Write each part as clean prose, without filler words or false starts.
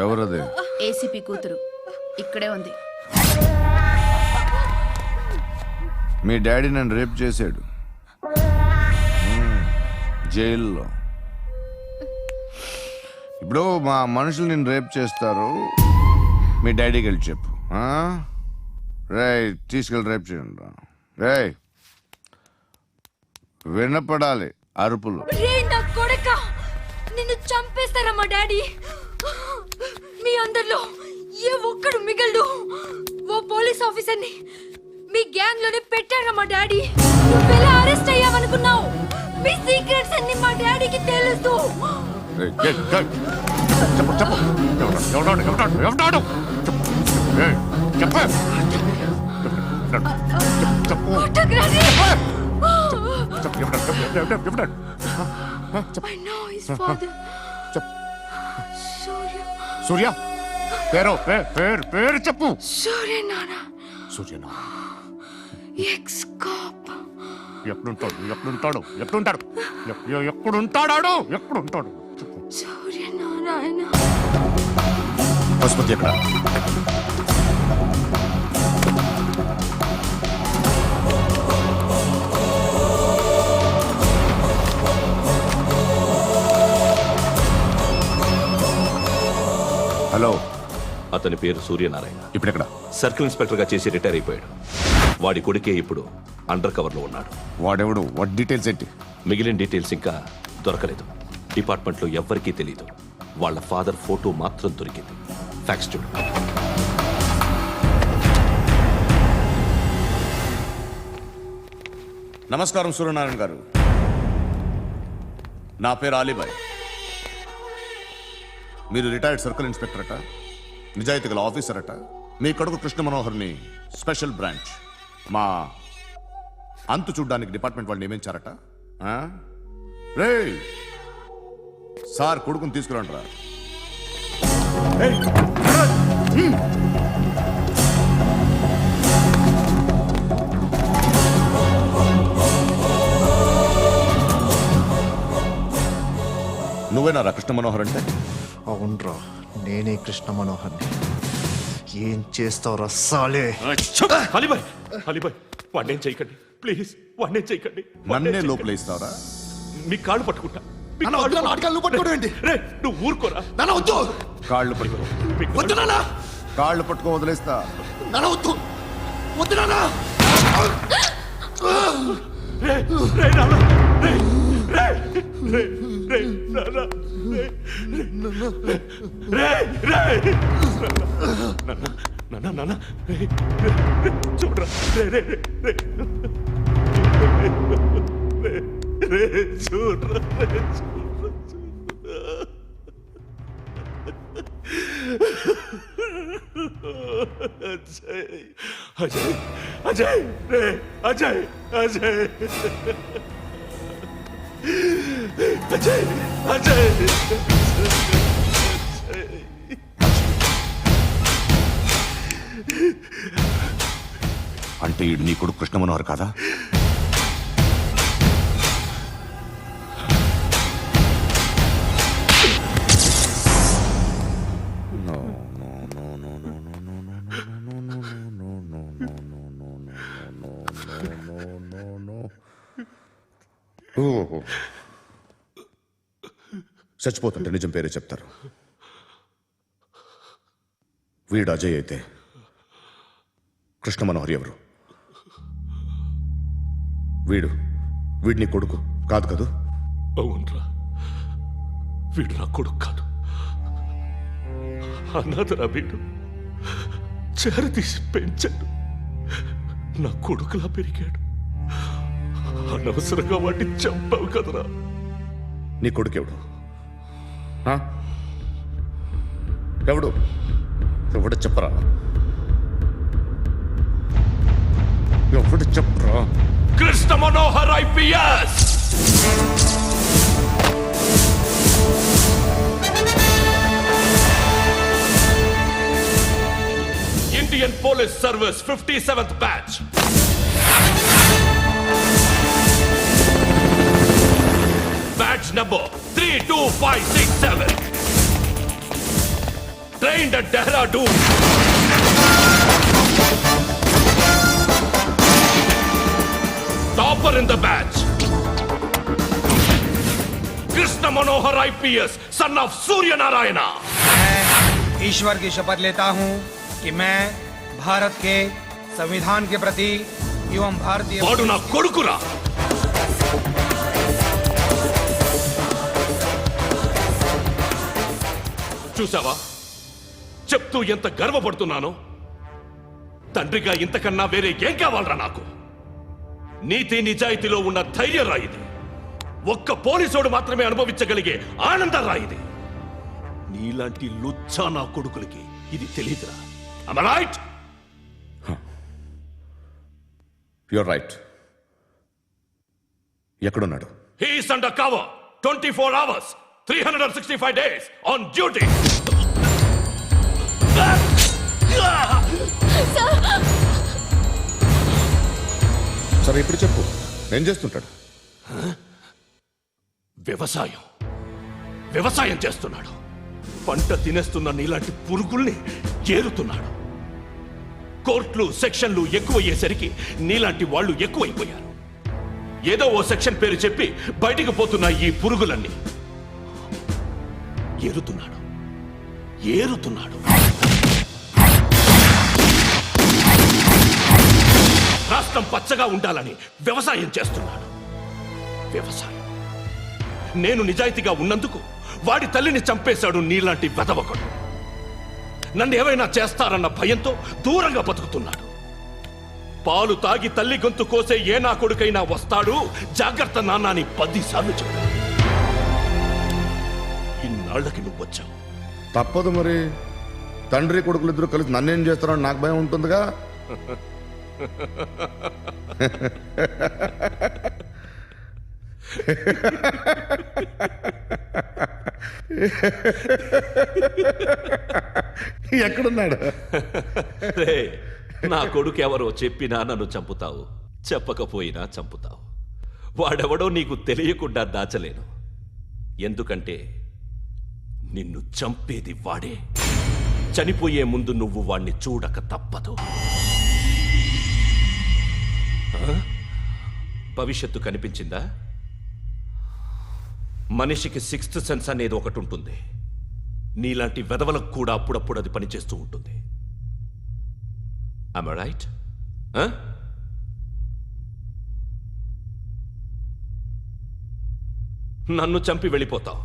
ఎవరది? ఏసీపీ కూతురు ఇక్కడే ఉంది. మీ డాడీ నన్ను రేప్ చేశాడు జైల్లో. ఇప్పుడు మా మనుషులు నిన్ను రేప్ చేస్తారు, మీ డాడీకి వెళ్ళి చెప్పు. రేయ్ తీసుకెళ్ళి రేప్ చేయండి. రేయ్ వినపడాలి అరుపులు. నిన్ను చంపేస్తారా మా డాడీ? మీ అందరిలో ఏ ఒక్కడు మిగలడు. ఓ పోలీస్ ఆఫీసర్ని మీ గ్యాంగ్ లోనే పెట్టారా మా డాడీ? నువ్వెలా అరెస్ట్ అయ్యావనుకున్నావు? మీ సీక్రెట్స్ అన్ని మా డాడీకి తెలుసు. I know his father. సూర్య పేరు పేరు చెప్పు. సూర్యనారాయణ. Suryanarayana ex cop. ఎప్పుడుంటాడు సూర్యనారాయణ. ఆసుపత్రి ఎక్కడ? హలో, అతని పేరు సూర్యనారాయణ. ఇప్పుడెక్కడ? సర్కిల్ ఇన్స్పెక్టర్ గా చేసి రిటైర్ అయిపోయాడు. వాడి కొడుకే ఇప్పుడు అండర్ కవర్ లో ఉన్నాడు. వాడెవడు? వాట్ డీటెయిల్స్ ఏంటి? మిగిలిన డీటెయిల్స్ ఇంకా దొరకలేదు. డిపార్ట్మెంట్ లో ఎవ్వరికీ తెలియదు. వాళ్ళ ఫాదర్ ఫోటో మాత్రం దొరికింది. ఫ్యాక్స్ చూడు. నమస్కారం సూర్యనారాయణ గారు. నా పేరు అలీబాయ్. మీరు రిటైర్డ్ సర్కిల్ ఇన్స్పెక్టర్ అట, నిజాయితీ గల ఆఫీసర్ అట. మీ కొడుకు కృష్ణ మనోహర్ని స్పెషల్ బ్రాంచ్ మా అంతు చూడ్డానికి డిపార్ట్మెంట్ వాళ్ళు నియమించారట. రే సార్ కొడుకుని తీసుకురండి రా. నువ్వేనా కృష్ణ మనోహర్ అంటే? అవునరా, నేనే కృష్ణ మనోహర్ని. ఏం చేస్తావు రస్సాలే? వాడినేం చేయకండి ప్లీజ్, వాడినేం చేయకండి. నన్నే లోపల ఇస్తావరా? మీ కాళ్ళు పట్టుకుంటా. నువ్వు ఊరుకోరా. కాళ్ళు పట్టుకో. కాళ్ళు పట్టుకో వదిలేస్తా. చూడరా అజయ్ అజయ్ అజయ్ అజయ్ అజయ్ అజయ్ అంటే నీ కొడుకు కృష్ణ మనోహర్ కాదా? చచ్చిపోతుంటే నిజం పేరే చెప్తారు. వీడు అజయ్ అయితే కృష్ణ మనోహర్ ఎవరు? వీడిని కొడుకు కాదు కదూ? అవునరా, వీడు నా కొడుకు కాదు. అనాథరా వీడు. చేరతీసి పెంచాడు. నా కొడుకులా పెరిగాడు. అనవసరంగా వాటిని చంపావు కదరా. నీ కొడుకెవడు? ఎవడు ఎవడు చెప్పరా? ఎవడు చెప్పరా? Krishna Manohar IPS. Indian police service 57th batch. number 32567. Trained at Dehradun. Topper in the batch. Krishna Manohar IPS, son of Surya Narayana. मैं ईश्वर की शपथ लेता हूँ कि मैं भारत के संविधान के प्रति एवं भारतीय వాడు నా కొడుకురా. చూసావా, చెప్తూ ఎంత గర్వపడుతున్నానో. తండ్రిగా ఇంతకన్నా వేరే ఏం కావాలరా నాకు? నీతి నిజాయితీలో ఉన్న ధైర్యం రా ఇది. ఒక్క పోలీసోడు మాత్రమే అనుభవించగలిగే ఆనందం రా ఇది. నీలాంటి లుచ్చా నా కొడుకులకి ఇది తెలియదురా. Am I right? You're right. ఎక్కడున్నాడు? He is under cover 24 hours 365 days on duty. సరే ఇప్పుడు చెప్పు, ఏం చేస్తుంటాడు? వ్యవసాయం చేస్తున్నాడు. పంట తినేస్తున్న నీలాంటి పురుగుల్ని ఏరుతున్నాడు. కోర్టులు సెక్షన్లు ఎక్కువయ్యేసరికి నీలాంటి వాళ్ళు ఎక్కువైపోయారు. ఏదో ఓ సెక్షన్ పేరు చెప్పి బయటికి పోతున్న ఈ పురుగులన్నీ ఏరుతున్నాడు. రాష్ట్రం పచ్చగా ఉండాలని వ్యవసాయం చేస్తున్నాడు. నేను నిజాయితీగా ఉన్నందుకు వాడి తల్లిని చంపేశాడు నీలాంటి వెధవకుడు. నన్ను ఏమైనా చేస్తారన్న భయంతో దూరంగా బతుకుతున్నాడు. పాలు తాగి తల్లి గొంతు కోసే ఏ నా కొడుకైనా వస్తాడు, జాగ్రత్త నాన్న అని 10 సార్లు చెప్పు. ఇన్నాళ్ళకి నువ్వు వచ్చావు. తప్పదు మరి. తండ్రి కొడుకులు ఇద్దరు కలిసి నన్నేం చేస్తారని నాకు భయం ఉంటుందిగా. ఎక్కడున్నాడు? నా కొడుకు ఎవరో చెప్పినా నన్ను చంపుతావు, చెప్పకపోయినా చంపుతావు. వాడెవడో నీకు తెలియకుండా దాచలేను. ఎందుకంటే నిన్ను చంపేది వాడే. చనిపోయే ముందు నువ్వు వాణ్ణి చూడక తప్పదు. భవిష్యత్తు కనిపించిందా? మనిషికి 6th సెన్స్ అనేది ఒకటి ఉంటుంది. నీలాంటి వెధవలకు కూడా అప్పుడప్పుడు అది పనిచేస్తూ ఉంటుంది. Am I right? నన్ను చంపి వెళ్ళిపోతావు.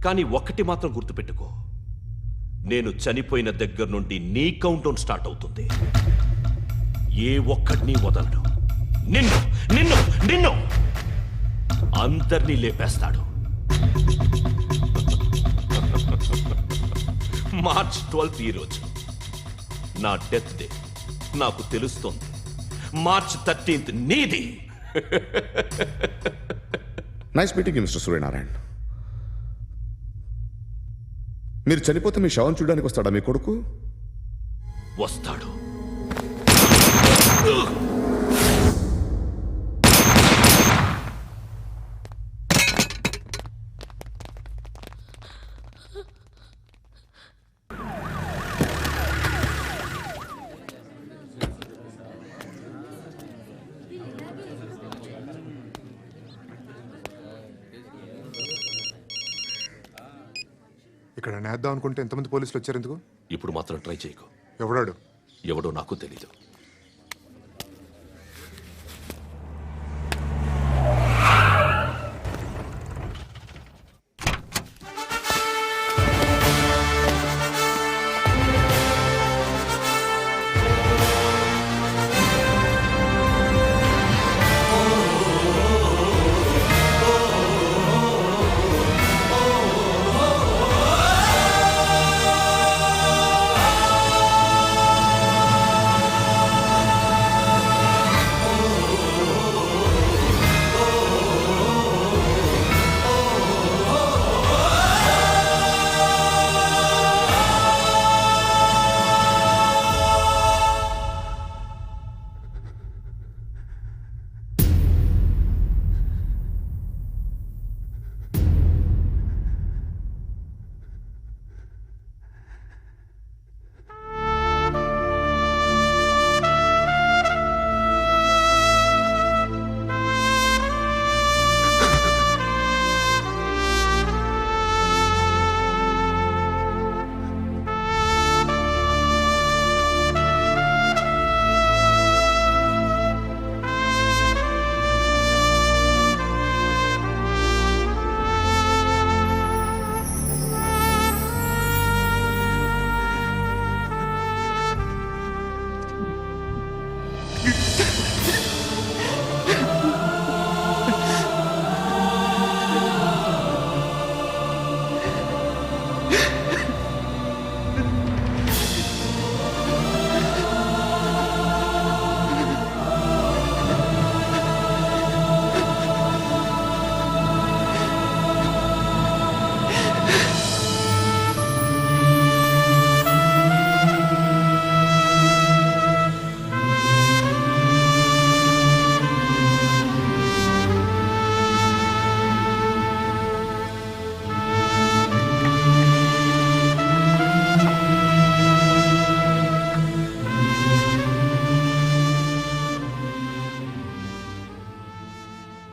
కానీ ఒక్కటి మాత్రం గుర్తుపెట్టుకో, నేను చనిపోయిన దగ్గర నుండి నీ కౌంట్ డౌన్ స్టార్ట్ అవుతుంది. ఏ ఒక్కడిని వదలడు. నిన్ను అందరినీ లేపేస్తాడు. మార్చ్ 12 ఈ రోజు నా డెత్ డే. నాకు తెలుస్తోంది. మార్చ్ 13 నీది. Nice meeting mister Suryanarayan. మీరు చనిపోతే మీ శవం చూడడానికి వస్తాడా మీ కొడుకు? వస్తాడు. ఇక్కడ నేద్దాం అనుకుంటే ఎంతమంది పోలీసులు వచ్చారు ఎందుకు? ఇప్పుడు మాత్రం ట్రై చేయకు. ఎవడాడు? ఎవడో నాకు తెలీదు.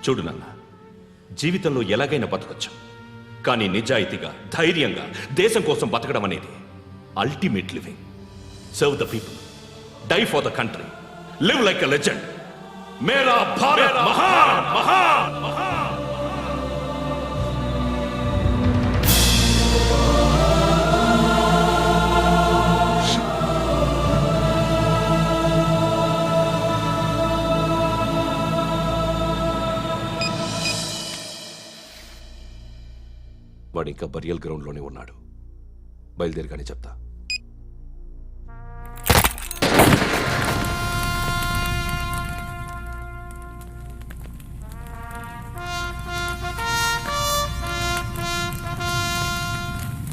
చూడు నాన్న, జీవితంలో ఎలాగైనా బతకొచ్చు, కానీ నిజాయితీగా ధైర్యంగా దేశం కోసం బతకడం అనేది ultimate living. Serve the people, die for the country, live like a legend. మేరా భారత్ మహాన్ మహాన్ మహాన్. వాడు ఇంకా బరియల్ గ్రౌండ్లోనే ఉన్నాడు. బయలుదేరగానే చెప్తా.